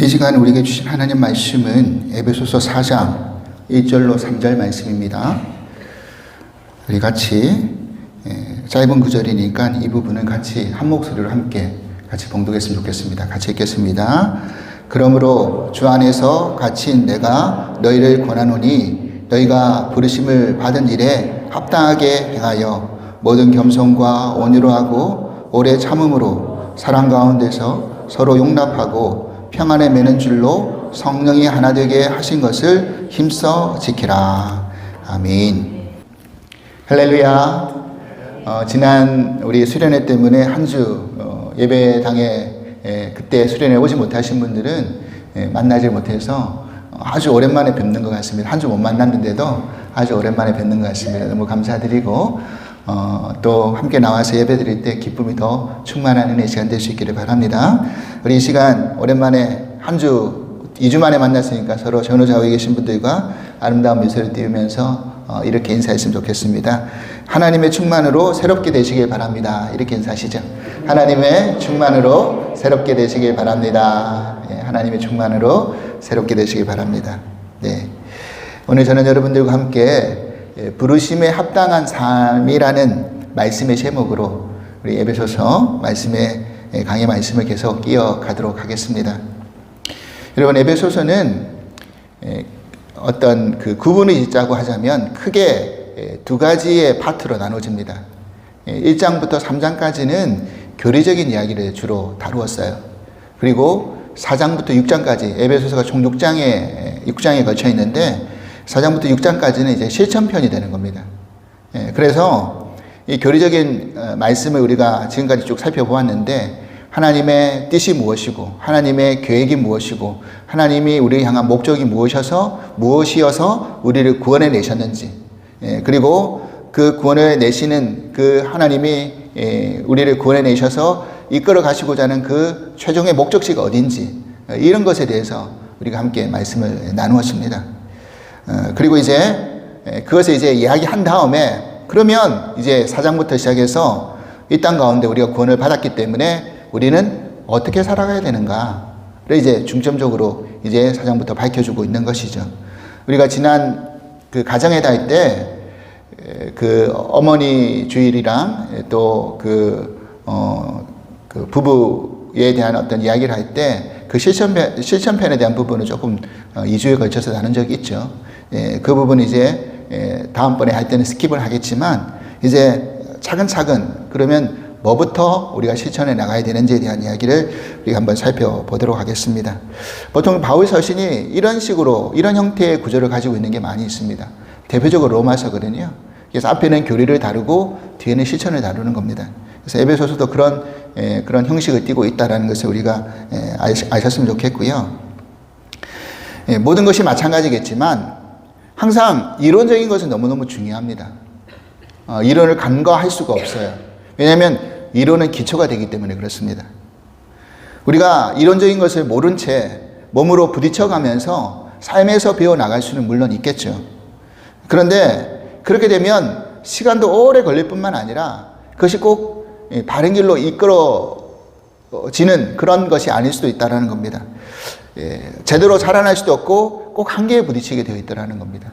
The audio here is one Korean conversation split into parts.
이 시간 우리에게 주신 하나님 말씀은 에베소서 4장 1절로 3절 말씀입니다. 우리 같이 짧은 구절이니까 이 부분은 같이 한 목소리로 함께 같이 봉독했으면 좋겠습니다. 같이 읽겠습니다. 그러므로 주 안에서 갇힌 내가 너희를 권하노니 너희가 부르심을 받은 일에 합당하게 행하여 모든 겸손과 온유로 하고 오래 참음으로 사랑 가운데서 서로 용납하고 평안에 매는 줄로 성령이 하나 되게 하신 것을 힘써 지키라. 아멘. 할렐루야. 지난 우리 수련회 때문에 한 주 예배당에 그때 수련회 오지 못하신 분들은 만나지 못해서 아주 오랜만에 뵙는 것 같습니다. 한 주 못 만났는데도 아주 오랜만에 뵙는 것 같습니다. 너무 감사드리고 또 함께 나와서 예배 드릴 때 기쁨이 더 충만한 은혜 시간 될 수 있기를 바랍니다. 우리 이 시간 오랜만에 한 주, 2주 만에 만났으니까 서로 전후좌우에 계신 분들과 아름다운 미소를 띄우면서 이렇게 인사했으면 좋겠습니다. 하나님의 충만으로 새롭게 되시길 바랍니다. 이렇게 인사하시죠. 하나님의 충만으로 새롭게 되시길 바랍니다. 하나님의 충만으로 새롭게 되시길 바랍니다. 네. 오늘 저는 여러분들과 함께 부르심에 합당한 삶이라는 말씀의 제목으로 우리 에베소서 말씀의 강의 말씀을 계속 이어가도록 하겠습니다. 여러분, 에베소서는 어떤 그 구분을 짓자고 하자면 크게 두 가지의 파트로 나눠집니다. 1장부터 3장까지는 교리적인 이야기를 주로 다루었어요. 그리고 4장부터 6장까지 에베소서가 총 6장에 걸쳐 있는데 4장부터 6장까지는 이제 실천편이 되는 겁니다. 그래서 이 교리적인 말씀을 우리가 지금까지 쭉 살펴보았는데 하나님의 뜻이 무엇이고 하나님의 계획이 무엇이고 하나님이 우리를 향한 목적이 무엇이어서 우리를 구원해 내셨는지, 그리고 그 구원을 내시는 그 하나님이 우리를 구원해 내셔서 이끌어 가시고자 하는 그 최종의 목적지가 어딘지, 이런 것에 대해서 우리가 함께 말씀을 나누었습니다. 그리고 이제 그것을 이제 이야기한 다음에 그러면 이제 4장부터 시작해서 이 땅 가운데 우리가 구원을 받았기 때문에 우리는 어떻게 살아가야 되는가를 이제 중점적으로 이제 4장부터 밝혀주고 있는 것이죠. 우리가 지난 그 가정의 달 때 그 어머니 주일이랑 또 그 부부에 대한 어떤 이야기를 할 때 그 실천편에 대한 부분은 조금 2주에 걸쳐서 나눈 적이 있죠. 그 부분은 이제 다음번에 할 때는 스킵을 하겠지만 이제 차근차근 그러면 뭐부터 우리가 실천해 나가야 되는지에 대한 이야기를 우리가 한번 살펴보도록 하겠습니다. 보통 바울 서신이 이런 식으로 이런 형태의 구조를 가지고 있는 게 많이 있습니다. 대표적으로 로마서거든요. 그래서 앞에는 교리를 다루고 뒤에는 실천을 다루는 겁니다. 그래서 에베소서도 그런 형식을 띠고 있다는 것을 우리가 아셨으면 좋겠고요. 모든 것이 마찬가지겠지만 항상 이론적인 것은 너무너무 중요합니다. 이론을 간과할 수가 없어요. 왜냐하면 이론은 기초가 되기 때문에 그렇습니다. 우리가 이론적인 것을 모른 채 몸으로 부딪혀가면서 삶에서 배워나갈 수는 물론 있겠죠. 그런데 그렇게 되면 시간도 오래 걸릴 뿐만 아니라 그것이 꼭 바른 길로 이끌어지는 그런 것이 아닐 수도 있다는 겁니다. 제대로 자라날 수도 없고 꼭 한계에 부딪히게 되어 있다는 겁니다.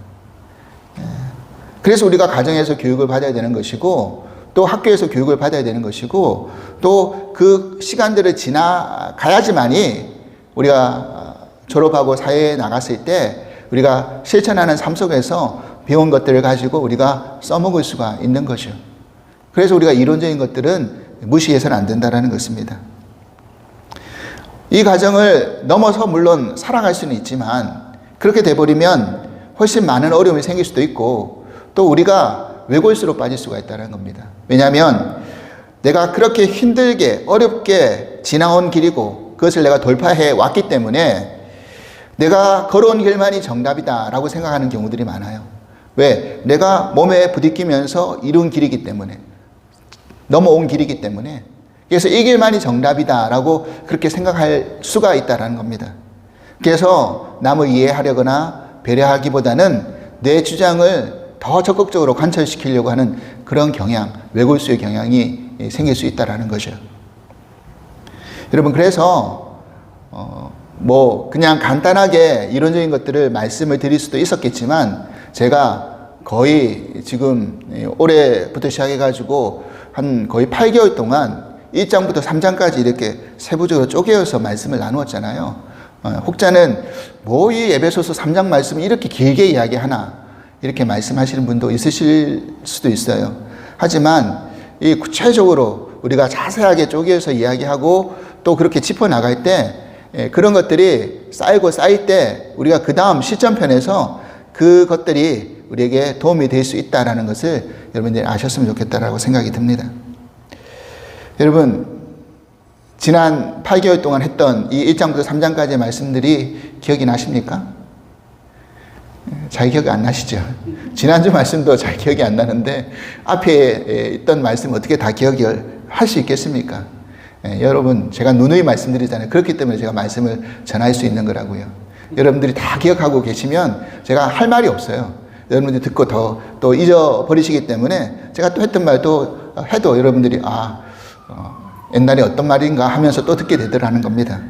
그래서 우리가 가정에서 교육을 받아야 되는 것이고 또 학교에서 교육을 받아야 되는 것이고 또 그 시간들을 지나가야지만이 우리가 졸업하고 사회에 나갔을 때 우리가 실천하는 삶 속에서 배운 것들을 가지고 우리가 써먹을 수가 있는 것이죠. 그래서 우리가 이론적인 것들은 무시해서는 안 된다는 것입니다. 이 과정을 넘어서 물론 살아갈 수는 있지만 그렇게 돼버리면 훨씬 많은 어려움이 생길 수도 있고 또 우리가 외골수로 빠질 수가 있다는 겁니다. 왜냐하면 내가 그렇게 힘들게 어렵게 지나온 길이고 그것을 내가 돌파해 왔기 때문에 내가 걸어온 길만이 정답이다 라고 생각하는 경우들이 많아요. 왜? 내가 몸에 부딪히면서 이룬 길이기 때문에, 넘어온 길이기 때문에, 그래서 이 길만이 정답이다 라고 그렇게 생각할 수가 있다는 겁니다. 그래서 남을 이해하려거나 배려하기보다는 내 주장을 더 적극적으로 관철시키려고 하는 그런 경향, 외골수의 경향이 생길 수 있다는 거죠. 여러분, 그래서 그냥 간단하게 이론적인 것들을 말씀을 드릴 수도 있었겠지만, 제가 거의 지금 올해부터 시작해가지고 한 거의 8개월 동안 1장부터 3장까지 이렇게 세부적으로 쪼개어서 말씀을 나누었잖아요. 혹자는 이 에베소서 3장 말씀을 이렇게 길게 이야기하나, 이렇게 말씀하시는 분도 있으실 수도 있어요. 하지만 이 구체적으로 우리가 자세하게 쪼개어서 이야기하고 또 그렇게 짚어나갈 때 그런 것들이 쌓이고 쌓일 때 우리가 그 다음 실전편에서 그것들이 우리에게 도움이 될 수 있다는 것을 여러분들이 아셨으면 좋겠다라고 생각이 듭니다. 여러분, 지난 8개월 동안 했던 이 1장부터 3장까지의 말씀들이 기억이 나십니까? 잘 기억이 안 나시죠? 지난주 말씀도 잘 기억이 안 나는데 앞에 있던 말씀 어떻게 다 기억을 할 수 있겠습니까? 여러분, 제가 누누이 말씀드리잖아요. 그렇기 때문에 제가 말씀을 전할 수 있는 거라고요. 여러분들이 다 기억하고 계시면 제가 할 말이 없어요. 여러분들이 듣고 또 잊어버리시기 때문에 제가 또 했던 말도 해도 여러분들이 옛날에 어떤 말인가 하면서 또 듣게 되더라는 겁니다.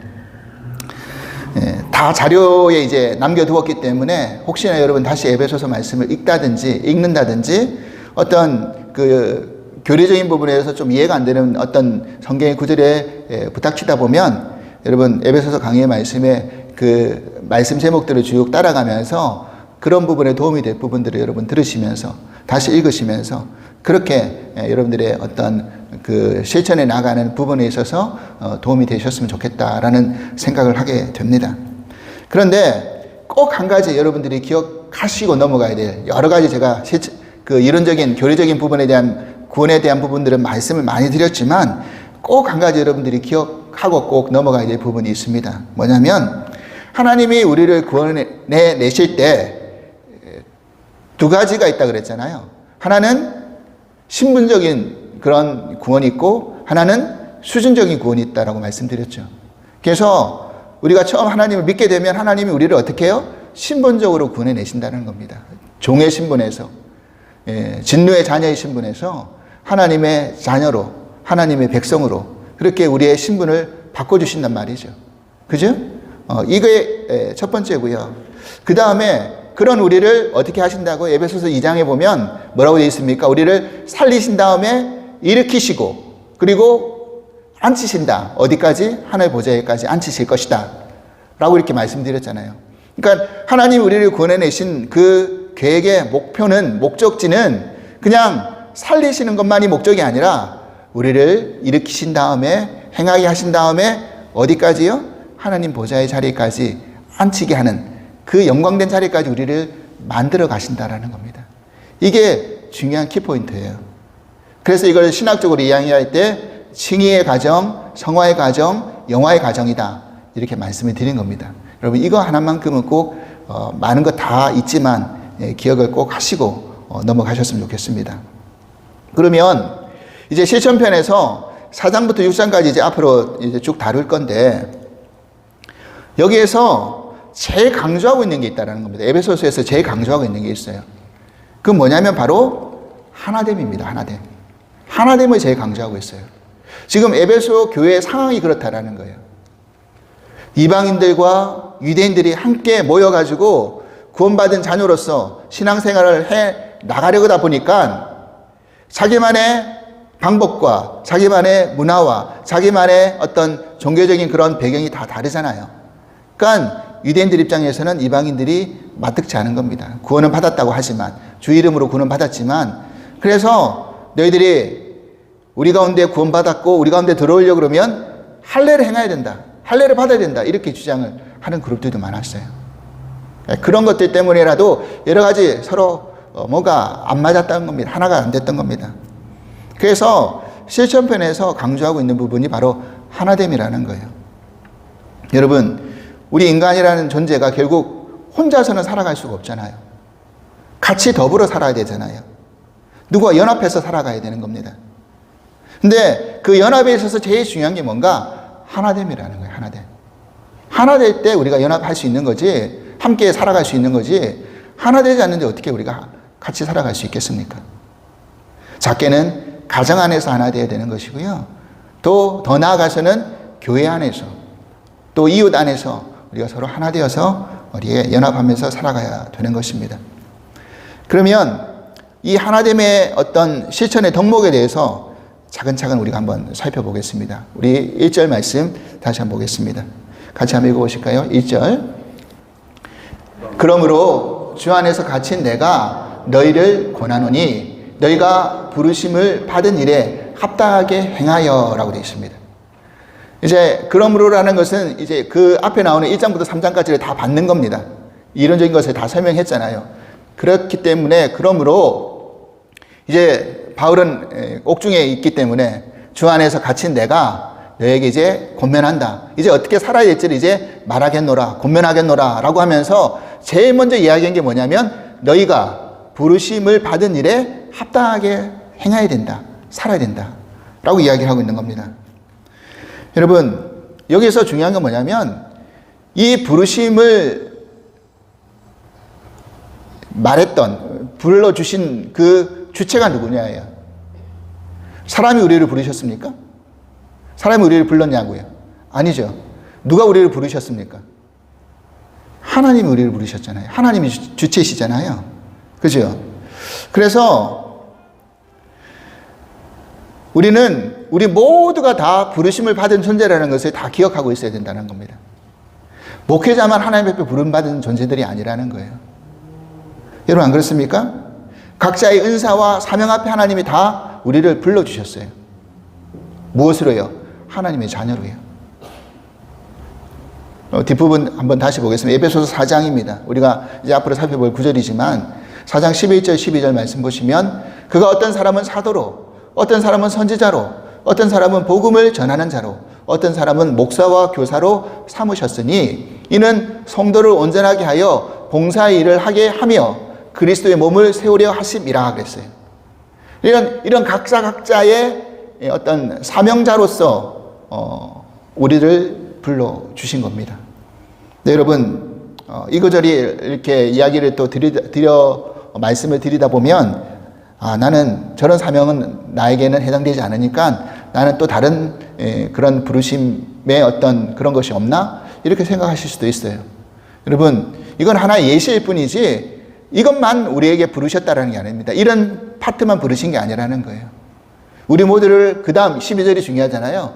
다 자료에 이제 남겨두었기 때문에 혹시나 여러분 다시 에베소서 말씀을 읽는다든지 어떤 그 교리적인 부분에서 좀 이해가 안 되는 어떤 성경의 구절에 부닥치다 보면 여러분 에베소서 강의의 말씀에 그 말씀 제목들을 쭉 따라가면서 그런 부분에 도움이 될 부분들을 여러분 들으시면서 다시 읽으시면서 그렇게 여러분들의 어떤 그 실천에 나가는 부분에 있어서 도움이 되셨으면 좋겠다라는 생각을 하게 됩니다. 그런데 꼭 한 가지 여러분들이 기억하시고 넘어가야 될 여러 가지 제가 그 이론적인 교리적인 부분에 대한 구원에 대한 부분들은 말씀을 많이 드렸지만 꼭 한 가지 여러분들이 기억하고 꼭 넘어가야 될 부분이 있습니다. 뭐냐면 하나님이 우리를 구원해내실 때 두 가지가 있다 그랬잖아요. 하나는 신분적인 그런 구원이 있고 하나는 수준적인 구원이 있다라고 말씀드렸죠. 그래서 우리가 처음 하나님을 믿게 되면 하나님이 우리를 어떻게 해요? 신분적으로 구원해내신다는 겁니다. 종의 신분에서, 진노의 자녀의 신분에서 하나님의 자녀로, 하나님의 백성으로 그렇게 우리의 신분을 바꿔주신단 말이죠. 그죠? 이게 첫 번째고요. 그 다음에 그런 우리를 어떻게 하신다고 에베소서 2장에 보면 뭐라고 되어 있습니까? 우리를 살리신 다음에 일으키시고 그리고 앉히신다. 어디까지? 하늘 보좌에까지 앉히실 것이다 라고 이렇게 말씀드렸잖아요. 그러니까 하나님 우리를 구원해내신 그 계획의 목적지는 그냥 살리시는 것만이 목적이 아니라 우리를 일으키신 다음에 행하게 하신 다음에 어디까지요? 하나님 보좌의 자리까지 앉히게 하는 그 영광된 자리까지 우리를 만들어 가신다라는 겁니다. 이게 중요한 키포인트예요. 그래서 이걸 신학적으로 이야기할 때 칭의의 과정, 성화의 과정, 영화의 과정이다 이렇게 말씀을 드린 겁니다. 여러분 이거 하나만큼은 꼭 많은 거 다 있지만 기억을 꼭 하시고 넘어가셨으면 좋겠습니다. 그러면 이제 실천편에서 4장부터 6장까지 이제 앞으로 이제 쭉 다룰 건데 여기에서 제일 강조하고 있는 게 있다는 겁니다. 에베소서에서 제일 강조하고 있는 게 있어요. 그 뭐냐면 바로 하나됨입니다. 하나됨. 하나됨을 제일 강조하고 있어요. 지금 에베소 교회의 상황이 그렇다라는 거예요. 이방인들과 유대인들이 함께 모여가지고 구원받은 자녀로서 신앙생활을 해 나가려고 하다 보니까 자기만의 방법과 자기만의 문화와 자기만의 어떤 종교적인 그런 배경이 다 다르잖아요. 그러니까 유대인들 입장에서는 이방인들이 마뜩지 않은 겁니다. 구원은 받았다고 하지만 주 이름으로 구원은 받았지만 그래서 너희들이 우리 가운데 구원받았고 우리 가운데 들어오려고 그러면 할례를 행해야 된다. 할례를 받아야 된다. 이렇게 주장을 하는 그룹들도 많았어요. 그런 것들 때문에라도 여러 가지 서로 뭐가 안 맞았다는 겁니다. 하나가 안 됐던 겁니다. 그래서 실천편에서 강조하고 있는 부분이 바로 하나됨이라는 거예요. 여러분, 우리 인간이라는 존재가 결국 혼자서는 살아갈 수가 없잖아요. 같이 더불어 살아야 되잖아요. 누구와 연합해서 살아가야 되는 겁니다. 근데 그 연합에 있어서 제일 중요한 게 뭔가? 하나됨이라는 거예요. 하나됨. 하나 될 때 우리가 연합할 수 있는 거지, 함께 살아갈 수 있는 거지, 하나 되지 않는데 어떻게 우리가 같이 살아갈 수 있겠습니까? 작게는 가정 안에서 하나 되어야 되는 것이고요. 또 더 나아가서는 교회 안에서, 또 이웃 안에서 우리가 서로 하나 되어서 우리가 연합하면서 살아가야 되는 것입니다. 그러면 이 하나됨의 어떤 실천의 덕목에 대해서 차근차근 우리가 한번 살펴보겠습니다. 우리 1절 말씀 다시 한번 보겠습니다. 같이 한번 읽어보실까요? 1절. 그러므로 주 안에서 갇힌 내가 너희를 권하노니 너희가 부르심을 받은 일에 합당하게 행하여 라고 되어 있습니다. 이제 그러므로라는 것은 이제 그 앞에 나오는 1장부터 3장까지를 다 받는 겁니다. 이론적인 것을 다 설명했잖아요. 그렇기 때문에 그러므로 이제 바울은 옥중에 있기 때문에 주 안에서 갇힌 내가 너에게 이제 권면한다. 이제 어떻게 살아야 될지를 이제 말하겠노라, 권면하겠노라 라고 하면서 제일 먼저 이야기한 게 뭐냐면 너희가 부르심을 받은 일에 합당하게 행해야 된다. 살아야 된다. 라고 이야기를 하고 있는 겁니다. 여러분, 여기서 중요한 건 뭐냐면 이 부르심을 말했던, 불러주신 그 주체가 누구냐예요. 사람이 우리를 부르셨습니까? 사람이 우리를 불렀냐고요? 아니죠. 누가 우리를 부르셨습니까? 하나님이 우리를 부르셨잖아요. 하나님이 주체시잖아요. 그죠? 그래서 우리 모두가 다 부르심을 받은 존재라는 것을 다 기억하고 있어야 된다는 겁니다. 목회자만 하나님 앞에 부름받은 존재들이 아니라는 거예요. 여러분 안 그렇습니까? 각자의 은사와 사명 앞에 하나님이 다 우리를 불러주셨어요. 무엇으로요? 하나님의 자녀로요. 뒷부분 한번 다시 보겠습니다. 에베소서 4장입니다. 우리가 이제 앞으로 살펴볼 구절이지만 4장 11절 12절 말씀 보시면 그가 어떤 사람은 사도로 어떤 사람은 선지자로 어떤 사람은 복음을 전하는 자로 어떤 사람은 목사와 교사로 삼으셨으니 이는 성도를 온전하게 하여 봉사의 일을 하게 하며 그리스도의 몸을 세우려 하심이라 그랬어요. 이런 각자의 어떤 사명자로서 우리를 불러주신 겁니다. 네, 여러분 이 구절이 이렇게 이야기를 또 말씀을 드리다 보면 나는 저런 사명은 나에게는 해당되지 않으니까 나는 또 다른 그런 부르심의 어떤 그런 것이 없나? 이렇게 생각하실 수도 있어요. 여러분, 이건 하나의 예시일 뿐이지 이것만 우리에게 부르셨다라는 게 아닙니다. 이런 파트만 부르신 게 아니라는 거예요. 우리 모두를 그 다음 12절이 중요하잖아요.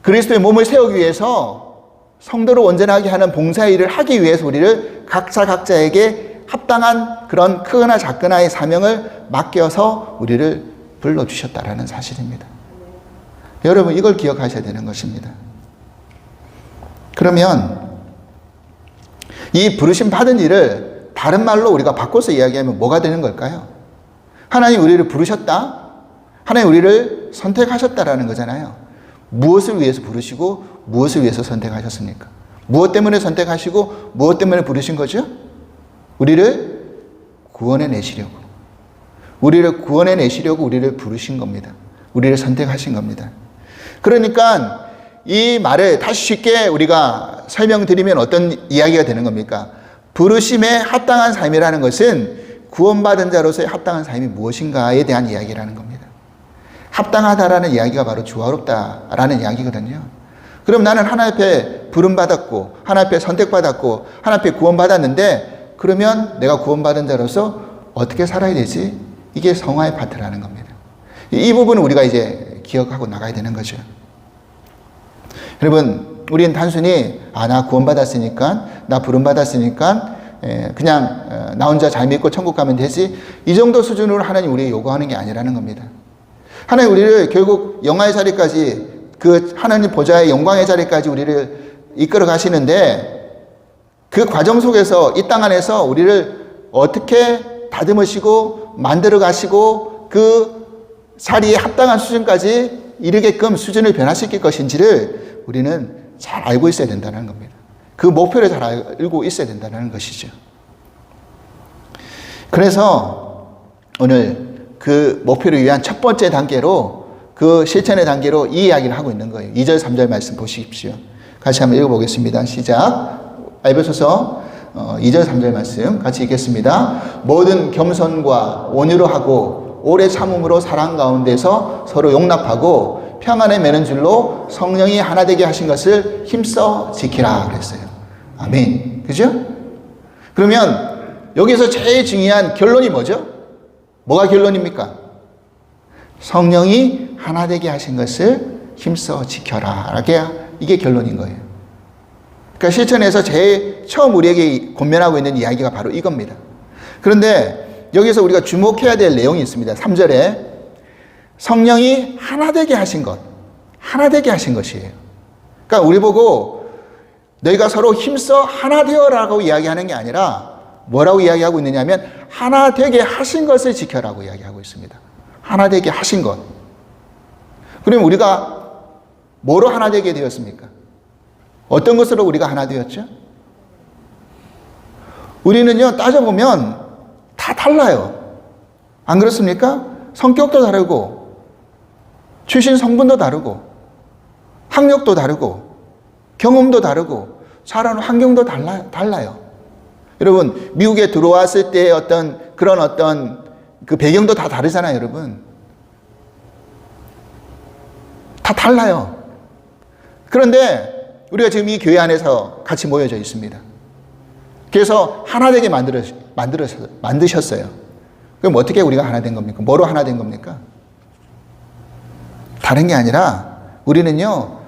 그리스도의 몸을 세우기 위해서 성도를 온전하게 하는 봉사의 일을 하기 위해서 우리를 각자에게 합당한 그런 크거나 작거나의 사명을 맡겨서 우리를 불러주셨다라는 사실입니다. 여러분 이걸 기억하셔야 되는 것입니다. 그러면 이 부르심 받은 일을 다른 말로 우리가 바꿔서 이야기하면 뭐가 되는 걸까요? 하나님 우리를 부르셨다. 하나님 우리를 선택하셨다라는 거잖아요. 무엇을 위해서 부르시고 무엇을 위해서 선택하셨습니까? 무엇 때문에 선택하시고 무엇 때문에 부르신 거죠? 우리를 구원해 내시려고. 우리를 구원해 내시려고 우리를 부르신 겁니다. 우리를 선택하신 겁니다. 그러니까 이 말을 다시 쉽게 우리가 설명드리면 어떤 이야기가 되는 겁니까? 부르심에 합당한 삶이라는 것은 구원받은 자로서의 합당한 삶이 무엇인가에 대한 이야기라는 겁니다. 합당하다라는 이야기가 바로 조화롭다라는 이야기거든요. 그럼 나는 하나님 앞에 부름받았고 하나님 앞에 선택받았고 하나님 앞에 구원받았는데 그러면 내가 구원받은 자로서 어떻게 살아야 되지? 이게 성화의 파트라는 겁니다. 이 부분은 우리가 이제 기억하고 나가야 되는 거죠. 여러분, 우리는 단순히 나 구원받았으니까 나 부름받았으니까 그냥 나 혼자 잘 믿고 천국 가면 되지 이 정도 수준으로 하나님 우리에게 요구하는 게 아니라는 겁니다. 하나님 우리를 결국 영화의 자리까지 그 하나님 보좌의 영광의 자리까지 우리를 이끌어 가시는데 그 과정 속에서 이 땅 안에서 우리를 어떻게 다듬으시고 만들어 가시고 그 자리에 합당한 수준까지 이르게끔 수준을 변화시킬 것인지를 우리는 잘 알고 있어야 된다는 겁니다. 그 목표를 잘 알고 있어야 된다는 것이죠. 그래서 오늘 그 목표를 위한 첫 번째 단계로 그 실천의 단계로 이 이야기를 하고 있는 거예요. 2절 3절 말씀 보십시오. 같이 한번 읽어보겠습니다. 시작. 에베소서 2절 3절 말씀 같이 읽겠습니다. 모든 겸손과 온유로 하고 오래 참음으로 사랑 가운데서 서로 용납하고 평안에 매는 줄로 성령이 하나 되게 하신 것을 힘써 지키라 그랬어요. 아멘. 그죠? 그러면 여기서 제일 중요한 결론이 뭐죠? 뭐가 결론입니까? 성령이 하나 되게 하신 것을 힘써 지켜라. 이게 결론인 거예요. 그러니까 실천에서 제일 처음 우리에게 권면하고 있는 이야기가 바로 이겁니다. 그런데 여기서 우리가 주목해야 될 내용이 있습니다. 3절에 성령이 하나 되게 하신 것, 하나 되게 하신 것이에요. 그러니까 우리 보고 너희가 서로 힘써 하나 되어라고 이야기하는 게 아니라 뭐라고 이야기하고 있느냐면 하나 되게 하신 것을 지켜라고 이야기하고 있습니다. 하나 되게 하신 것. 그럼 우리가 뭐로 하나 되게 되었습니까? 어떤 것으로 우리가 하나 되었죠? 우리는요, 따져보면 다 달라요. 안 그렇습니까? 성격도 다르고, 출신 성분도 다르고, 학력도 다르고, 경험도 다르고, 자라는 환경도 달라요. 여러분, 미국에 들어왔을 때 그런 그 배경도 다 다르잖아요, 여러분. 다 달라요. 그런데 우리가 지금 이 교회 안에서 같이 모여져 있습니다. 그래서 하나 되게 만드셨어요. 그럼 어떻게 우리가 하나 된 겁니까? 뭐로 하나 된 겁니까? 다른 게 아니라 우리는요,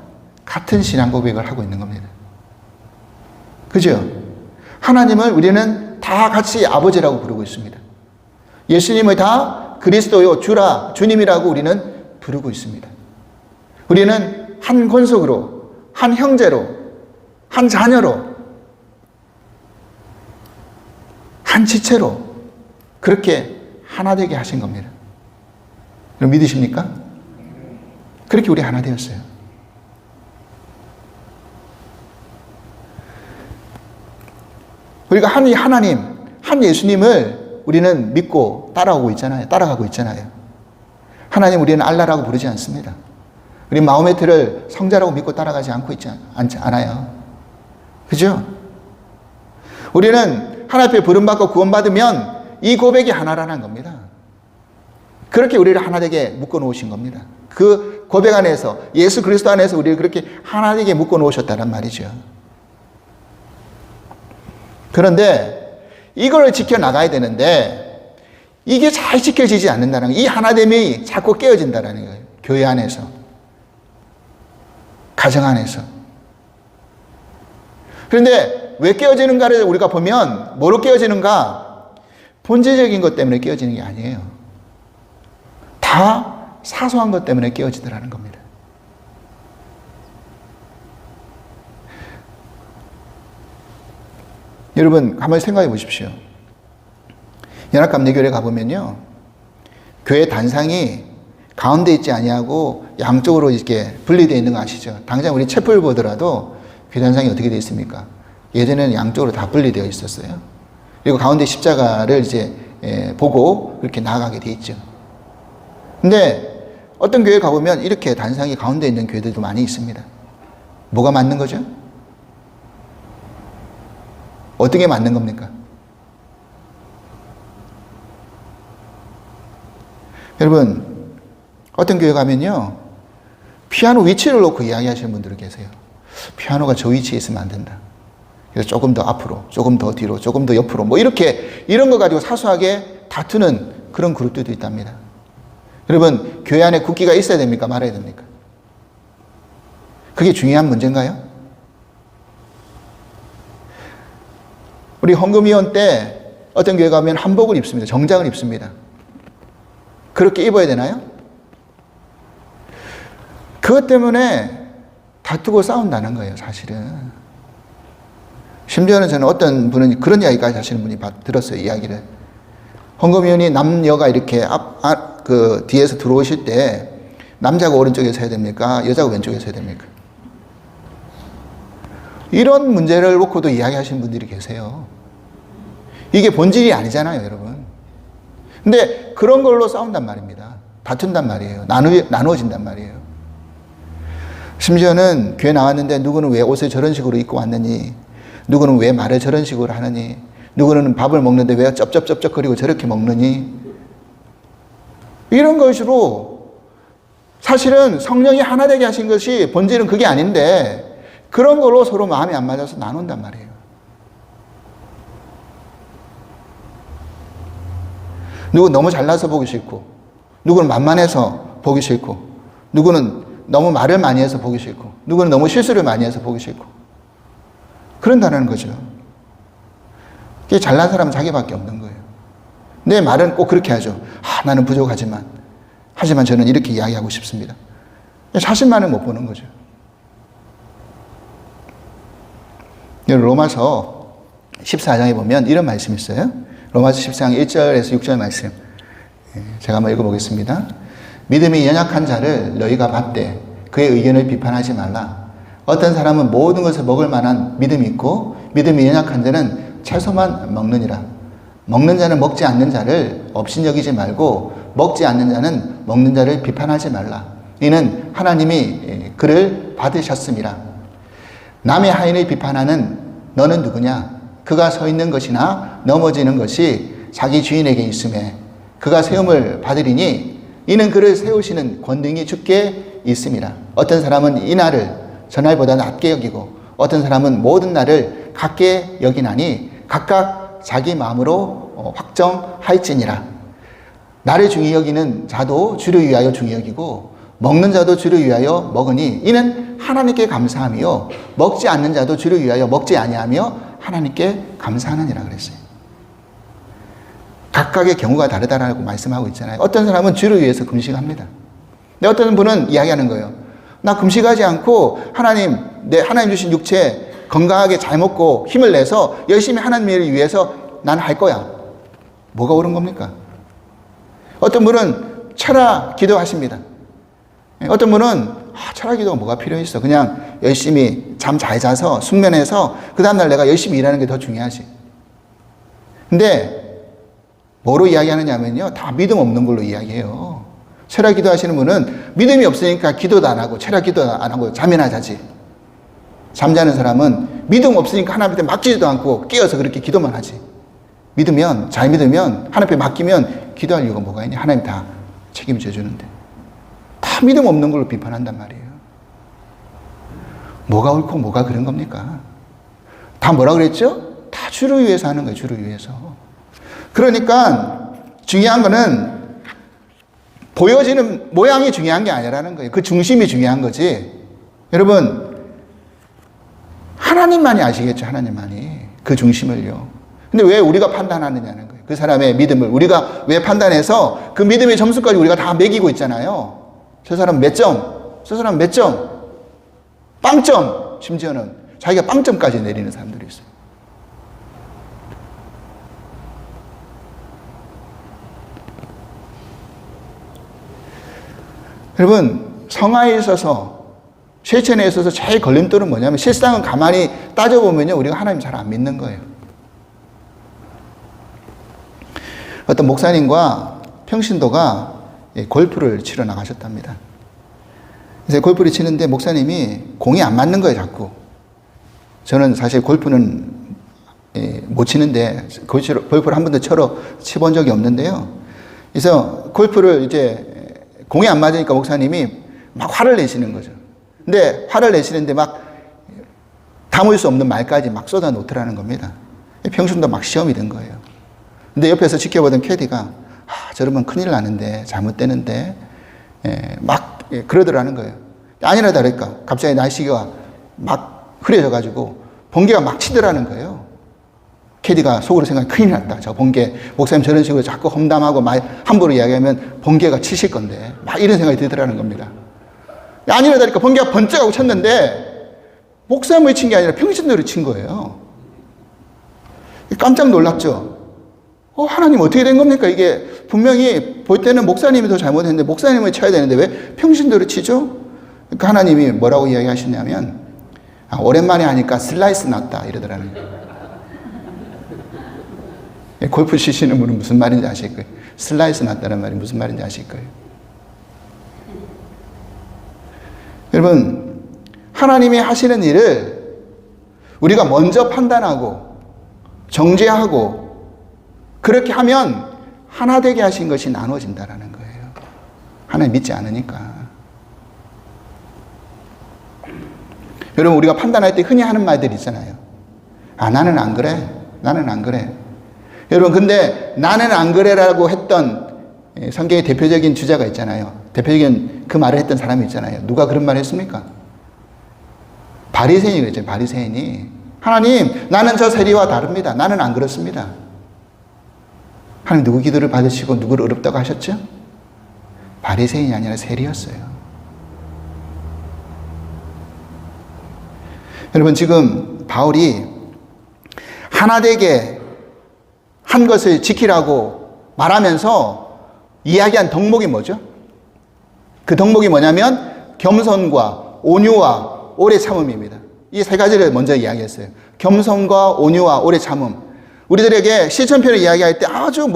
같은 신앙 고백을 하고 있는 겁니다. 그죠? 하나님을 우리는 다 같이 아버지라고 부르고 있습니다. 예수님을 다 그리스도요, 주님이라고 우리는 부르고 있습니다. 우리는 한 권속으로, 한 형제로, 한 자녀로, 한 지체로 그렇게 하나 되게 하신 겁니다. 여러분 믿으십니까? 그렇게 우리 하나 되었어요. 우리가 한 하나님, 한 예수님을 우리는 믿고 따라가고 있잖아요. 하나님 우리는 알라라고 부르지 않습니다. 우리 마호메트를 성자라고 믿고 따라가지 않아요. 그죠? 우리는 하나님 앞에 부름받고 구원받으면 이 고백이 하나라는 겁니다. 그렇게 우리를 하나 되게 묶어 놓으신 겁니다. 그 고백 안에서, 예수 그리스도 안에서 우리를 그렇게 하나 되게 묶어 놓으셨다는 말이죠. 그런데 이걸 지켜나가야 되는데 이게 잘 지켜지지 않는다는 거예요. 이 하나됨이 자꾸 깨어진다는 거예요. 교회 안에서, 가정 안에서. 그런데 왜 깨어지는가를 우리가 보면 뭐로 깨어지는가? 본질적인 것 때문에 깨어지는 게 아니에요. 다 사소한 것 때문에 깨어지더라는 겁니다. 여러분 한번 생각해 보십시오. 연합감리교회 가보면요, 교회 단상이 가운데 있지 아니하고 양쪽으로 이렇게 분리되어 있는 거 아시죠? 당장 우리 채플 보더라도 교회 단상이 어떻게 되어 있습니까? 예전에는 양쪽으로 다 분리되어 있었어요. 그리고 가운데 십자가를 이제 보고 그렇게 나아가게 되어 있죠. 근데 어떤 교회 가보면 이렇게 단상이 가운데 있는 교회들도 많이 있습니다. 뭐가 맞는 거죠? 어떤 게 맞는 겁니까? 여러분, 어떤 교회 가면요, 피아노 위치를 놓고 이야기하시는 분들이 계세요. 피아노가 저 위치에 있으면 안 된다. 그래서 조금 더 앞으로, 조금 더 뒤로, 조금 더 옆으로, 뭐 이런 거 가지고 사소하게 다투는 그런 그룹들도 있답니다. 여러분, 교회 안에 국기가 있어야 됩니까? 말아야 됩니까? 그게 중요한 문제인가요? 우리 헌금위원 때 어떤 교회 가면 한복을 입습니다. 정장을 입습니다. 그렇게 입어야 되나요? 그것 때문에 다투고 싸운다는 거예요, 사실은. 심지어는 저는 어떤 분은 그런 이야기까지 하시는 분이 들었어요, 이야기를. 헌금위원이 남녀가 이렇게 그 뒤에서 들어오실 때 남자가 오른쪽에서 해야 됩니까? 여자가 왼쪽에서 해야 됩니까? 이런 문제를 놓고도 이야기하시는 분들이 계세요. 이게 본질이 아니잖아요, 여러분. 근데 그런 걸로 싸운단 말입니다. 다툰단 말이에요. 나누어진단 말이에요. 심지어는 교회 나왔는데 누구는 왜 옷을 저런 식으로 입고 왔느니, 누구는 왜 말을 저런 식으로 하느니, 누구는 밥을 먹는데 왜 쩝쩝쩝쩝거리고 저렇게 먹느니, 이런 것으로 사실은 성령이 하나 되게 하신 것이 본질은 그게 아닌데 그런 걸로 서로 마음이 안 맞아서 나눈단 말이에요. 누구는 너무 잘나서 보기 싫고, 누구는 만만해서 보기 싫고, 누구는 너무 말을 많이 해서 보기 싫고, 누구는 너무 실수를 많이 해서 보기 싫고. 그런다는 거죠. 그게 잘난 사람은 자기밖에 없는 거예요. 내 말은 꼭 그렇게 하죠. 나는 부족하지만, 하지만 저는 이렇게 이야기하고 싶습니다. 자신만을 못 보는 거죠. 로마서 14장에 보면 이런 말씀이 있어요. 로마서 14장 1절에서 6절 말씀. 제가 한번 읽어보겠습니다. 믿음이 연약한 자를 너희가 받되 그의 의견을 비판하지 말라. 어떤 사람은 모든 것을 먹을 만한 믿음이 있고 믿음이 연약한 자는 채소만 먹느니라. 먹는 자는 먹지 않는 자를 업신여기지 말고 먹지 않는 자는 먹는 자를 비판하지 말라. 이는 하나님이 그를 받으셨음이라. 남의 하인을 비판하는 너는 누구냐? 그가 서 있는 것이나 넘어지는 것이 자기 주인에게 있음에 그가 세움을 받으리니 이는 그를 세우시는 권능이 주께 있음이라. 어떤 사람은 이 날을 전날보다 낮게 여기고 어떤 사람은 모든 날을 같게 여기나니 각각 자기 마음으로 확정할지니라. 나를 중히 여기는 자도 주를 위하여 중히 여기고 먹는 자도 주를 위하여 먹으니 이는 하나님께 감사함이요 먹지 않는 자도 주를 위하여 먹지 아니하며 하나님께 감사하느니라 그랬어요. 각각의 경우가 다르다라고 말씀하고 있잖아요. 어떤 사람은 주를 위해서 금식합니다. 근데 어떤 분은 이야기하는 거예요. 나 금식하지 않고 하나님 주신 육체 건강하게 잘 먹고 힘을 내서 열심히 하나님을 위해서 난 할 거야. 뭐가 옳은 겁니까? 어떤 분은 철야 기도하십니다. 어떤 분은 철야 기도가 뭐가 필요했어. 그냥 열심히 잠 잘 자서 숙면해서 그 다음날 내가 열심히 일하는 게 더 중요하지. 근데 뭐로 이야기하느냐면요. 다 믿음 없는 걸로 이야기해요. 철야 기도하시는 분은 믿음이 없으니까 기도도 안 하고 철야 기도도 안 하고 잠이나 자지. 잠자는 사람은 믿음 없으니까 하나님한테 맡기지도 않고 깨어서 그렇게 기도만 하지. 믿으면, 잘 믿으면, 하나님께 맡기면 기도할 이유가 뭐가 있냐. 하나님 다 책임져 주는데. 다 믿음 없는 걸로 비판한단 말이에요. 뭐가 옳고 뭐가 그런 겁니까? 다 뭐라 그랬죠? 다 주를 위해서 하는 거예요. 주를 위해서. 그러니까 중요한 거는 보여지는 모양이 중요한 게 아니라는 거예요. 그 중심이 중요한 거지. 여러분 하나님만이 아시겠죠. 하나님만이 그 중심을요. 근데 왜 우리가 판단하느냐는 거예요. 그 사람의 믿음을 우리가 왜 판단해서 그 믿음의 점수까지 우리가 다 매기고 있잖아요. 저 사람 몇 점? 저 사람 몇 점? 빵점! 심지어는 자기가 빵점까지 내리는 사람들이 있어요. 여러분 성화에 있어서 실천에 있어서 제일 걸림돌은 뭐냐면 실상은 가만히 따져보면요. 우리가 하나님 잘 안 믿는 거예요. 어떤 목사님과 평신도가 골프를 치러 나가셨답니다. 그래서 골프를 치는데 목사님이 공이 안 맞는 거예요, 자꾸. 저는 사실 골프는 못 치는데 골프를 한 번도 쳐본 적이 없는데요. 그래서 골프를 이제 공이 안 맞으니까 목사님이 막 화를 내시는 거죠. 근데 화를 내시는데 막 담을 수 없는 말까지 막 쏟아 놓더라는 겁니다. 평신도 막 시험이 된 거예요. 근데 옆에서 지켜보던 캐디가 저러면 큰일 나는데 잘못되는데 막 그러더라는 거예요. 아니나 다를까 갑자기 날씨가 막 흐려져가지고 번개가 막 치더라는 거예요. 캐디가 속으로 생각해 큰일 났다. 저 번개 목사님 저런 식으로 자꾸 험담하고 함부로 이야기하면 번개가 치실 건데 막 이런 생각이 들더라는 겁니다. 아니나 다를까 번개가 번쩍하고 쳤는데 목사님을 친 게 아니라 평신도를 친 거예요. 깜짝 놀랐죠. 하나님 어떻게 된 겁니까? 이게 분명히 볼 때는 목사님이 더 잘못했는데 목사님을 쳐야 되는데 왜 평신도를 치죠? 그러니까 하나님이 뭐라고 이야기하시냐면 오랜만에 하니까 슬라이스 났다 이러더라는 거예요. 골프 치시는 분은 무슨 말인지 아실 거예요. 슬라이스 났다는 말이 무슨 말인지 아실 거예요. 여러분 하나님이 하시는 일을 우리가 먼저 판단하고 정죄하고 그렇게 하면 하나 되게 하신 것이 나눠진다라는 거예요. 하나님 믿지 않으니까. 여러분 우리가 판단할 때 흔히 하는 말들 있잖아요. 나는 안 그래. 나는 안 그래. 여러분, 근데 나는 안 그래라고 했던 성경의 대표적인 주자가 있잖아요. 대표적인 그 말을 했던 사람이 있잖아요. 누가 그런 말을 했습니까? 바리새인이 그랬죠. 바리새인이. 하나님, 나는 저 세리와 다릅니다. 나는 안 그렇습니다. 하나님 누구 기도를 받으시고 누구를 어렵다고 하셨죠? 바리새인이 아니라 세리였어요. 여러분, 지금 바울이 하나 되게 한 것을 지키라고 말하면서 이야기한 덕목이 뭐죠? 그 덕목이 뭐냐면 겸손과 온유와 오래 참음입니다. 이 세 가지를 먼저 이야기했어요. 겸손과 온유와 오래 참음. 우리들에게 실천편을 이야기할 때 아주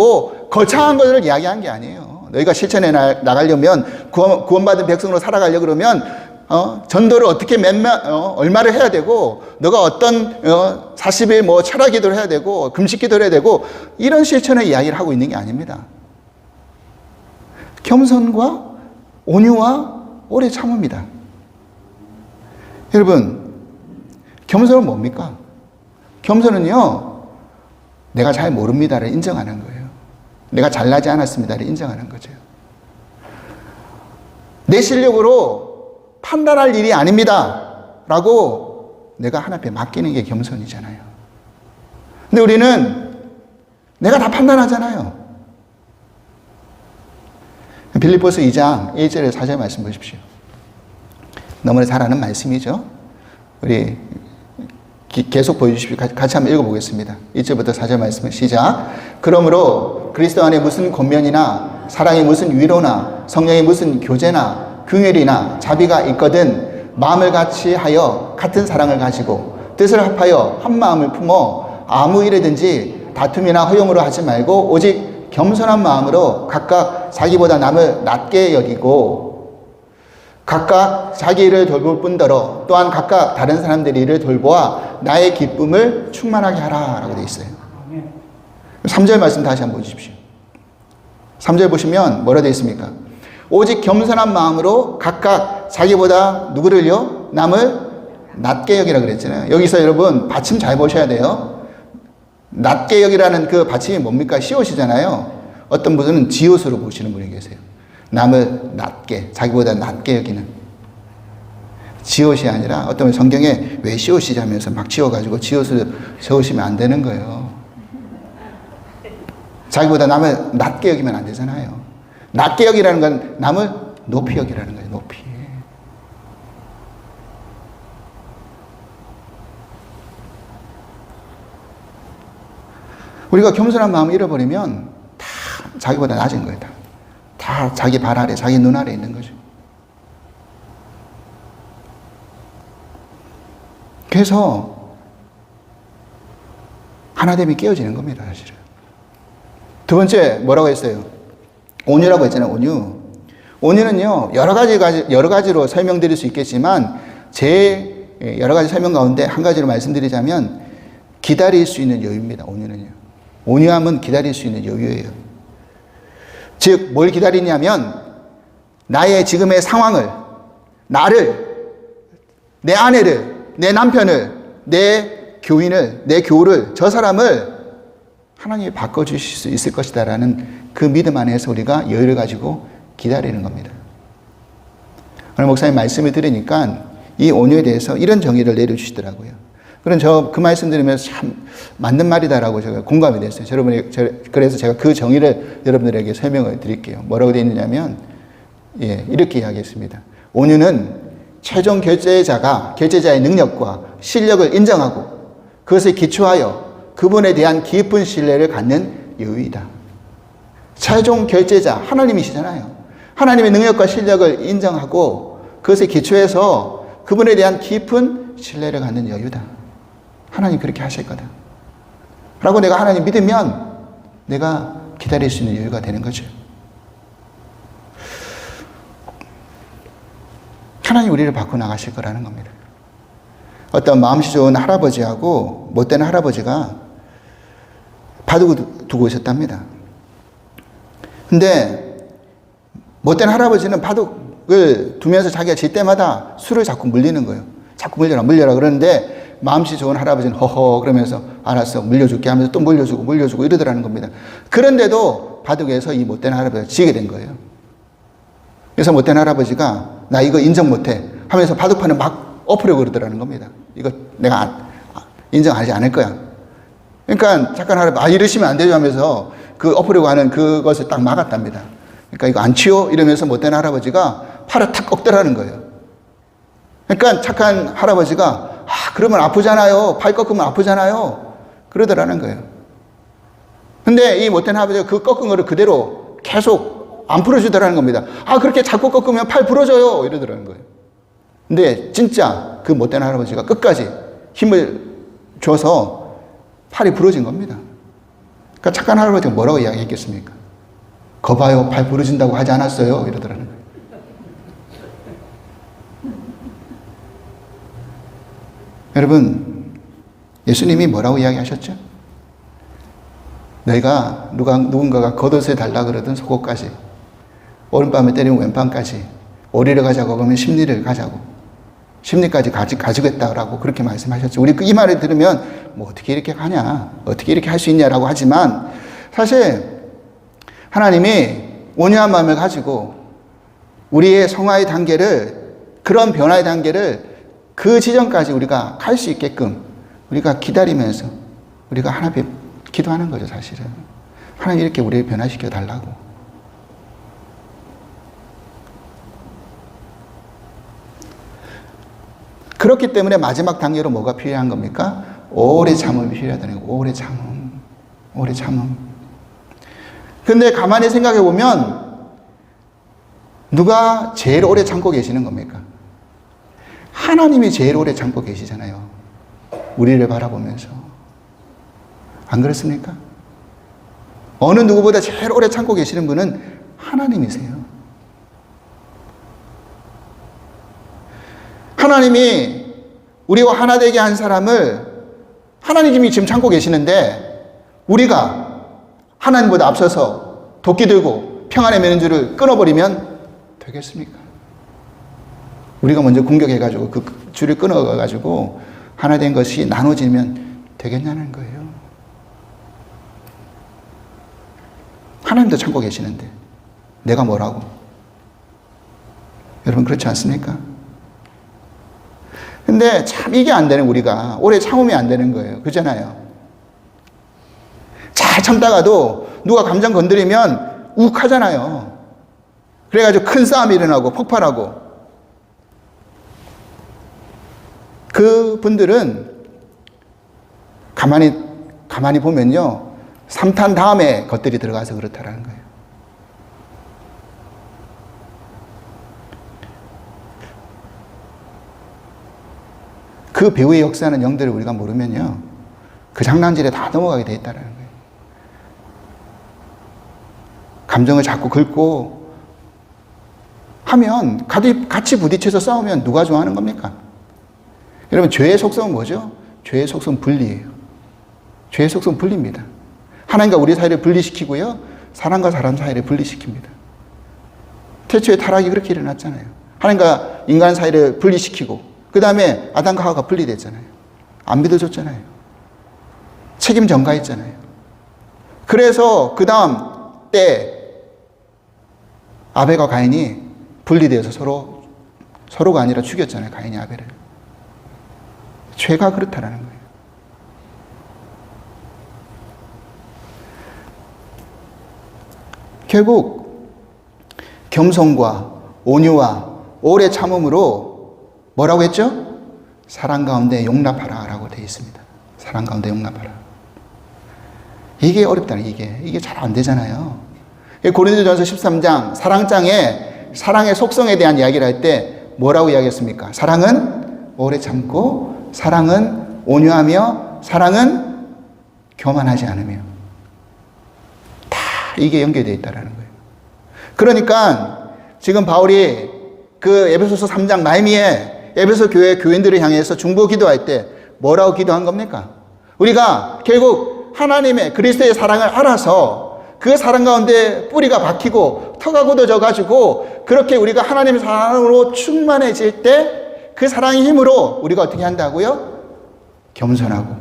거창한 것을 이야기한 게 아니에요. 너희가 실천해 나가려면 구원받은 백성으로 살아가려고 그러면 전도를 어떻게 얼마를 해야 되고, 너가 어떤 40일 철학 기도를 해야 되고, 금식 기도를 해야 되고, 이런 실천의 이야기를 하고 있는 게 아닙니다. 겸손과 온유와 오래 참음이다. 여러분, 겸손은 뭡니까? 겸손은요, 내가 잘 모릅니다를 인정하는 거예요. 내가 잘나지 않았습니다를 인정하는 거죠. 내 실력으로 판단할 일이 아닙니다 라고 내가 하나님 앞에 맡기는 게 겸손이잖아요. 근데 우리는 내가 다 판단하잖아요. 빌립보서 2장 1절에 4절 말씀 보십시오. 너무나 잘 아는 말씀이죠. 우리 계속 보여주십시오. 같이 한번 읽어보겠습니다. 1절부터 4절 말씀을 시작. 그러므로 그리스도 안에 무슨 권면이나 사랑의 무슨 위로나 성령의 무슨 교제나 긍휼이나 자비가 있거든 마음을 같이 하여 같은 사랑을 가지고 뜻을 합하여 한 마음을 품어 아무 일이든지 다툼이나 허용으로 하지 말고 오직 겸손한 마음으로 각각 자기보다 남을 낮게 여기고 각각 자기 일을 돌볼 뿐더러 또한 각각 다른 사람들의 일을 돌보아 나의 기쁨을 충만하게 하라 라고 되어 있어요. 3절 말씀 다시 한번 보십시오. 3절 보시면 뭐라 되어 있습니까? 오직 겸손한 마음으로 각각 자기보다 누구를요? 남을 낮게 여기라 그랬잖아요. 여기서 여러분 받침 잘 보셔야 돼요. 낮게 여기라는 그 받침이 뭡니까? 시옷이잖아요. 어떤 분은 지옷으로 보시는 분이 계세요. 남을 낮게, 자기보다 낮게 여기는. 지옷이 아니라 어떤 분 성경에 왜 시옷이지 하면서 막 지워가지고 지옷을 세우시면 안 되는 거예요. 자기보다 남을 낮게 여기면 안 되잖아요. 낮게 여기라는 건 남을 높이 여기라는 거예요. 높이. 우리가 겸손한 마음을 잃어버리면 다 자기보다 낮은 거예요. 다 자기 발 아래, 자기 눈 아래 있는 거죠. 그래서 하나됨이 깨어지는 겁니다, 사실은. 두 번째 뭐라고 했어요? 온유라고 했잖아요. 온유. 온유는요, 여러 가지로 설명드릴 수 있겠지만 제 여러 가지 설명 가운데 한 가지로 말씀드리자면 기다릴 수 있는 여유입니다. 온유는요. 온유함은 기다릴 수 있는 여유예요. 즉, 뭘 기다리냐면 나의 지금의 상황을, 나를, 내 아내를, 내 남편을, 내 교인을, 내 교우를, 저 사람을 하나님이 바꿔주실 수 있을 것이다 라는 그 믿음 안에서 우리가 여유를 가지고 기다리는 겁니다. 오늘 목사님 말씀을 들으니까 이 온유에 대해서 이런 정의를 내려주시더라고요. 그럼 그 말씀 들으면서 참 맞는 말이다라고 제가 공감이 됐어요. 그래서 제가 그 정의를 여러분들에게 설명을 드릴게요. 뭐라고 되어 있느냐면, 이렇게 이야기했습니다. 온유는 최종 결제자의 능력과 실력을 인정하고 그것에 기초하여 그분에 대한 깊은 신뢰를 갖는 여유이다. 최종 결제자, 하나님이시잖아요. 하나님의 능력과 실력을 인정하고 그것에 기초해서 그분에 대한 깊은 신뢰를 갖는 여유다. 하나님 그렇게 하실 거다 라고 내가 하나님 믿으면 내가 기다릴 수 있는 여유가 되는 거죠. 하나님 우리를 바꿔 나가실 거라는 겁니다. 어떤 마음씨 좋은 할아버지하고 못된 할아버지가 바둑을 두고 있었답니다. 근데 못된 할아버지는 바둑을 두면서 자기가 질 때마다 술을 자꾸 물리는 거예요. 자꾸 물려라 그러는데 마음씨 좋은 할아버지는 허허 그러면서 알았어 물려줄게 하면서 또 물려주고 이러더라는 겁니다. 그런데도 바둑에서 이 못된 할아버지가 지게 된 거예요. 그래서 못된 할아버지가 나 이거 인정 못해 하면서 바둑판을 막 엎으려고 그러더라는 겁니다. 이거 내가 인정하지 않을 거야. 그러니까 착한 할아버지 이러시면 안 되죠 하면서 그 엎으려고 하는 그것을 딱 막았답니다. 그러니까 이거 안 치워? 이러면서 못된 할아버지가 팔을 탁 꺾더라는 거예요. 그러니까 착한 할아버지가 그러면 아프잖아요. 팔 꺾으면 아프잖아요. 그러더라는 거예요. 근데 이 못된 할아버지가 그 꺾은 거를 그대로 계속 안 풀어주더라는 겁니다. 그렇게 자꾸 꺾으면 팔 부러져요. 이러더라는 거예요. 근데 진짜 그 못된 할아버지가 끝까지 힘을 줘서 팔이 부러진 겁니다. 그러니까 착한 할아버지가 뭐라고 이야기했겠습니까? 거봐요, 팔 부러진다고 하지 않았어요? 이러더라는 거예요. 여러분, 예수님이 뭐라고 이야기하셨죠? 너희가 누군가가 겉옷을 달라 그러든 속옷까지, 오른밤에 때리면 왼밤까지, 오리를 가자고 그러면 십리를 가자고, 십리까지 가지겠다라고 그렇게 말씀하셨죠. 우리 이 말을 들으면 뭐 어떻게 이렇게 가냐, 어떻게 이렇게 할 수 있냐라고 하지만 사실 하나님이 온유한 마음을 가지고 우리의 성화의 단계를, 그런 변화의 단계를 그 지점까지 우리가 갈 수 있게끔 우리가 기다리면서 우리가 하나님 기도하는 거죠, 사실은. 하나님 이렇게 우리를 변화시켜 달라고. 그렇기 때문에 마지막 단계로 뭐가 필요한 겁니까? 오래 참음이 필요하다는 거예요. 오래 참음. 오래 참음. 근데 가만히 생각해 보면 누가 제일 오래 참고 계시는 겁니까? 하나님이 제일 오래 참고 계시잖아요. 우리를 바라보면서. 안 그렇습니까? 어느 누구보다 제일 오래 참고 계시는 분은 하나님이세요. 하나님이 우리와 하나 되게 한 사람을 하나님이 지금 참고 계시는데 우리가 하나님보다 앞서서 도끼 들고 평안의 맨줄을 끊어버리면 되겠습니까? 우리가 먼저 공격해가지고 그 줄을 끊어가지고 하나 된 것이 나눠지면 되겠냐는 거예요. 하나님도 참고 계시는데 내가 뭐라고? 여러분 그렇지 않습니까? 근데 참 이게 안 되는 우리가 오래 참으면 안 되는 거예요. 그렇잖아요. 잘 참다가도 누가 감정 건드리면 욱하잖아요. 그래가지고 큰 싸움이 일어나고 폭발하고. 그 분들은 가만히 보면요. 3탄 다음에 것들이 들어가서 그렇다라는 거예요. 그 배후의 역사는 영들을 우리가 모르면요. 그 장난질에 다 넘어가게 돼 있다는 거예요. 감정을 자꾸 긁고 하면 같이 부딪혀서 싸우면 누가 좋아하는 겁니까? 여러분 죄의 속성은 뭐죠? 죄의 속성은 분리예요. 죄의 속성은 분리입니다. 하나님과 우리 사이를 분리시키고요. 사람과 사람 사이를 분리시킵니다. 태초에 타락이 그렇게 일어났잖아요. 하나님과 인간 사이를 분리시키고 그 다음에 아담과 하와가 분리됐잖아요. 안 믿어줬잖아요. 책임 전가했잖아요. 그래서 그 다음 때 아벨과 가인이 분리되어서 서로가 아니라 죽였잖아요. 가인이 아벨을. 죄가 그렇다라는 거예요. 결국 겸손과 온유와 오래 참음으로 뭐라고 했죠? 사랑 가운데 용납하라 라고 되어 있습니다. 사랑 가운데 용납하라. 이게 어렵다는 이게 잘 안 되잖아요. 고린도전서 13장 사랑장에 사랑의 속성에 대한 이야기를 할 때 뭐라고 이야기했습니까? 사랑은 오래 참고 사랑은 온유하며 사랑은 교만하지 않으며 다 이게 연결되어 있다는 거예요. 그러니까 지금 바울이 그 에베소서 3장 말미에 에베소 교회 교인들을 향해서 중보 기도할 때 뭐라고 기도한 겁니까? 우리가 결국 하나님의 그리스도의 사랑을 알아서 그 사랑 가운데 뿌리가 박히고 터가 굳어져 가지고 그렇게 우리가 하나님의 사랑으로 충만해질 때 그 사랑의 힘으로 우리가 어떻게 한다고요? 겸손하고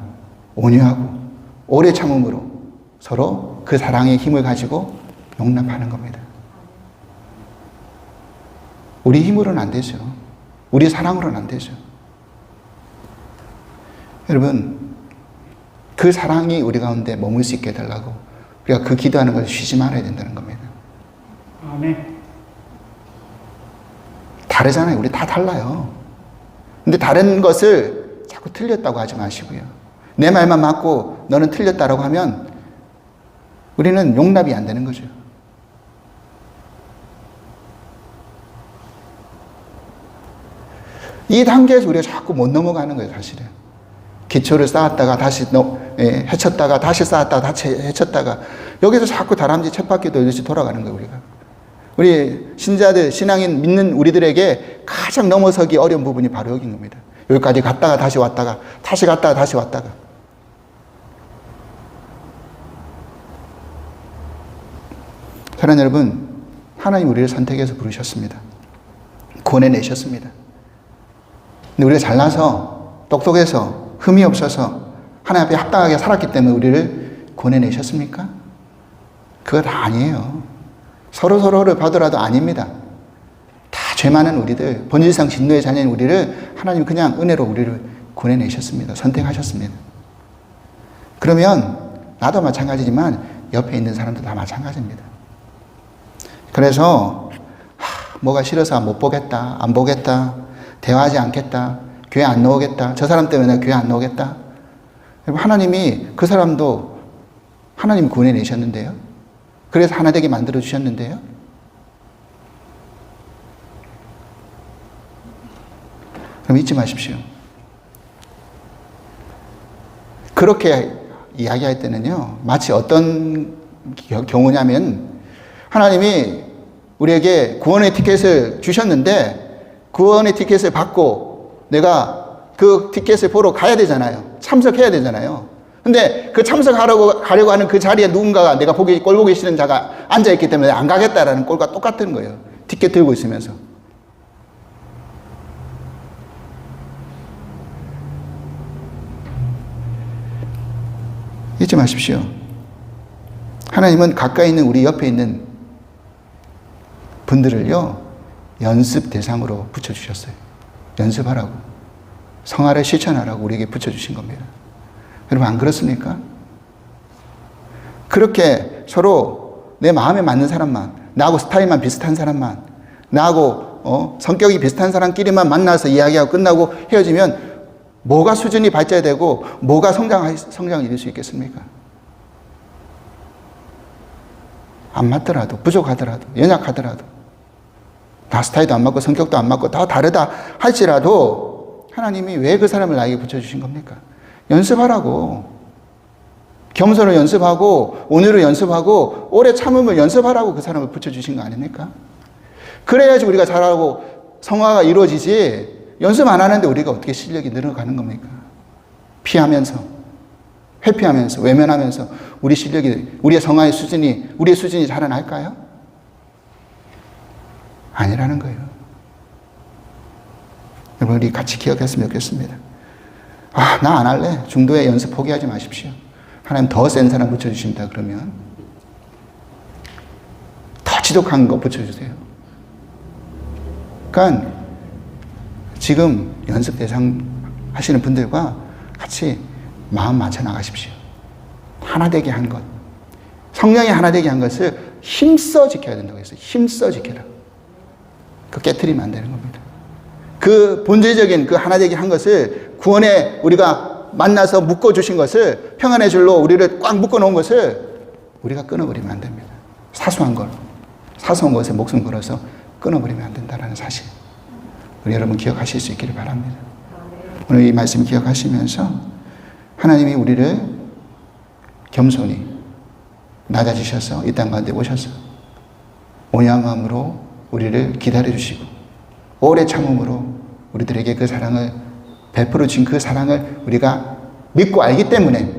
온유하고 오래 참음으로 서로 그 사랑의 힘을 가지고 용납하는 겁니다. 우리 힘으로는 안 되죠. 우리 사랑으로는 안 되죠. 여러분, 그 사랑이 우리 가운데 머물 수 있게 해달라고 우리가 그 기도하는 걸 쉬지 말아야 된다는 겁니다. 아멘. 다르잖아요. 우리 다 달라요. 근데 다른 것을 자꾸 틀렸다고 하지 마시고요. 내 말만 맞고 너는 틀렸다라고 하면 우리는 용납이 안 되는 거죠. 이 단계에서 우리가 자꾸 못 넘어가는 거예요, 사실은. 기초를 쌓았다가 다시 헤쳤다가 다시 쌓았다가 다시 헤쳤다가 여기서 자꾸 다람쥐 쳇바퀴 돌듯이 돌아가는 거예요, 우리가. 우리 신자들, 신앙인 믿는 우리들에게 가장 넘어서기 어려운 부분이 바로 여기인 겁니다. 여기까지 갔다가 다시 왔다가 다시 갔다가 다시 왔다가. 사랑하는 여러분, 하나님 우리를 선택해서 부르셨습니다. 구원해내셨습니다. 근데 우리가 잘나서 똑똑해서 흠이 없어서 하나님 앞에 합당하게 살았기 때문에 우리를 구원해내셨습니까? 그거 다 아니에요. 서로를 봐더라도 아닙니다. 다 죄 많은 우리들, 본질상 진노의 자녀인 우리를 하나님 그냥 은혜로 우리를 구원해내셨습니다. 선택하셨습니다. 그러면 나도 마찬가지지만 옆에 있는 사람도 다 마찬가지입니다. 그래서 뭐가 싫어서 못 보겠다, 안 보겠다, 대화하지 않겠다, 교회 안 나오겠다, 저 사람 때문에 교회 안 나오겠다. 하나님이 그 사람도 하나님이 구원해내셨는데요. 그래서 하나 되게 만들어주셨는데요. 그럼 잊지 마십시오. 그렇게 이야기할 때는요, 마치 어떤 경우냐면 하나님이 우리에게 구원의 티켓을 주셨는데 구원의 티켓을 받고 내가 그 티켓을 보러 가야 되잖아요. 참석해야 되잖아요. 근데 그 참석하려고 하는 그 자리에 누군가가 내가 꼴 보기 싫은 자가 앉아있기 때문에 안 가겠다라는 꼴과 똑같은 거예요. 티켓 들고 있으면서. 잊지 마십시오. 하나님은 가까이 있는 우리 옆에 있는 분들을요, 연습 대상으로 붙여주셨어요. 연습하라고. 성화를 실천하라고 우리에게 붙여주신 겁니다. 여러분, 안 그렇습니까? 그렇게 서로 내 마음에 맞는 사람만, 나하고 스타일만 비슷한 사람만, 나하고 성격이 비슷한 사람끼리만 만나서 이야기하고 끝나고 헤어지면 뭐가 수준이 발전되고 뭐가 성장을 이룰 수 있겠습니까? 안 맞더라도, 부족하더라도, 연약하더라도, 나 스타일도 안 맞고 성격도 안 맞고 다 다르다 할지라도 하나님이 왜 그 사람을 나에게 붙여주신 겁니까? 연습하라고. 겸손을 연습하고 온유를 연습하고 오래 참음을 연습하라고 그 사람을 붙여주신 거 아닙니까? 그래야지 우리가 잘하고 성화가 이루어지지. 연습 안 하는데 우리가 어떻게 실력이 늘어가는 겁니까? 피하면서, 회피하면서, 외면하면서 우리 실력이, 우리의 성화의 수준이, 우리의 수준이 자라날까요? 아니라는 거예요. 여러분, 우리 같이 기억했으면 좋겠습니다. 나 안 할래. 중도에 연습 포기하지 마십시오. 하나님 더 센 사람 붙여주신다 그러면 더 지독한 거 붙여주세요. 그러니까 지금 연습 대상 하시는 분들과 같이 마음 맞춰 나가십시오. 하나 되게 한 것. 성령이 하나 되게 한 것을 힘써 지켜야 된다고 했어요. 힘써 지켜라. 그 깨트리면 안 되는 겁니다. 그 본질적인 그 하나 되게 한 것을 구원에 우리가 만나서 묶어주신 것을 평안의 줄로 우리를 꽉 묶어놓은 것을 우리가 끊어버리면 안 됩니다. 사소한 것에 목숨 걸어서 끊어버리면 안 된다는 사실. 우리 여러분 기억하실 수 있기를 바랍니다. 오늘 이 말씀 기억하시면서 하나님이 우리를 겸손히 낮아지셔서 이 땅 가운데 오셔서 온유한 마음으로 우리를 기다려주시고 오래 참음으로 우리들에게 그 사랑을 베풀어 주신 그 사랑을 우리가 믿고 알기 때문에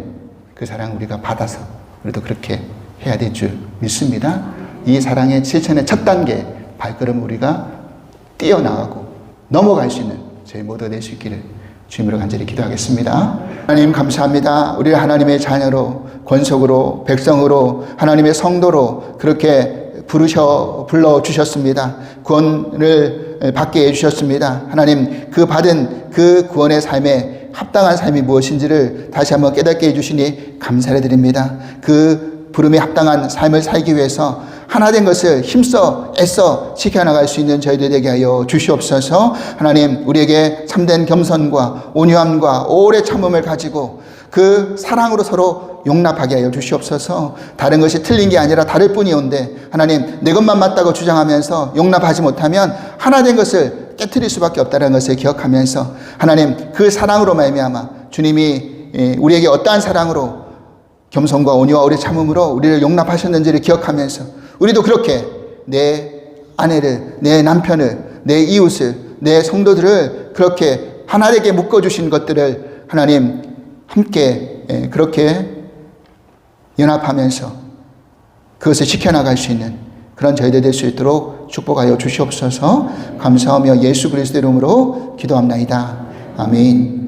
그 사랑을 우리가 받아서 우리도 그렇게 해야 될 줄 믿습니다. 이 사랑의 실천의 첫 단계 발걸음 우리가 뛰어나가고 넘어갈 수 있는 저희 모두가 될 수 있기를 주님으로 간절히 기도하겠습니다. 하나님 감사합니다. 우리 하나님의 자녀로, 권속으로, 백성으로, 하나님의 성도로 그렇게 불러주셨습니다. 구원을 받게 해주셨습니다. 하나님, 그 받은 그 구원의 삶에 합당한 삶이 무엇인지를 다시 한번 깨닫게 해주시니 감사를 드립니다. 그 부름에 합당한 삶을 살기 위해서 하나된 것을 힘써 애써 지켜나갈 수 있는 저희들 되게 하여 주시옵소서. 하나님, 우리에게 참된 겸손과 온유함과 오래 참음을 가지고 그 사랑으로 서로 용납하게 하여 주시옵소서. 다른 것이 틀린 게 아니라 다를 뿐이온데 하나님, 내 것만 맞다고 주장하면서 용납하지 못하면 하나된 것을 깨트릴 수밖에 없다는 것을 기억하면서 하나님, 그 사랑으로 말미암아 주님이 우리에게 어떠한 사랑으로 겸손과 온유와 오래 참음으로 우리를 용납하셨는지를 기억하면서 우리도 그렇게 내 아내를, 내 남편을, 내 이웃을, 내 성도들을 그렇게 하나되게 묶어주신 것들을 하나님 함께 그렇게 연합하면서 그것을 지켜나갈 수 있는 그런 저희들 될 수 있도록 축복하여 주시옵소서. 감사하며 예수 그리스도 이름으로 기도합나이다. 아멘.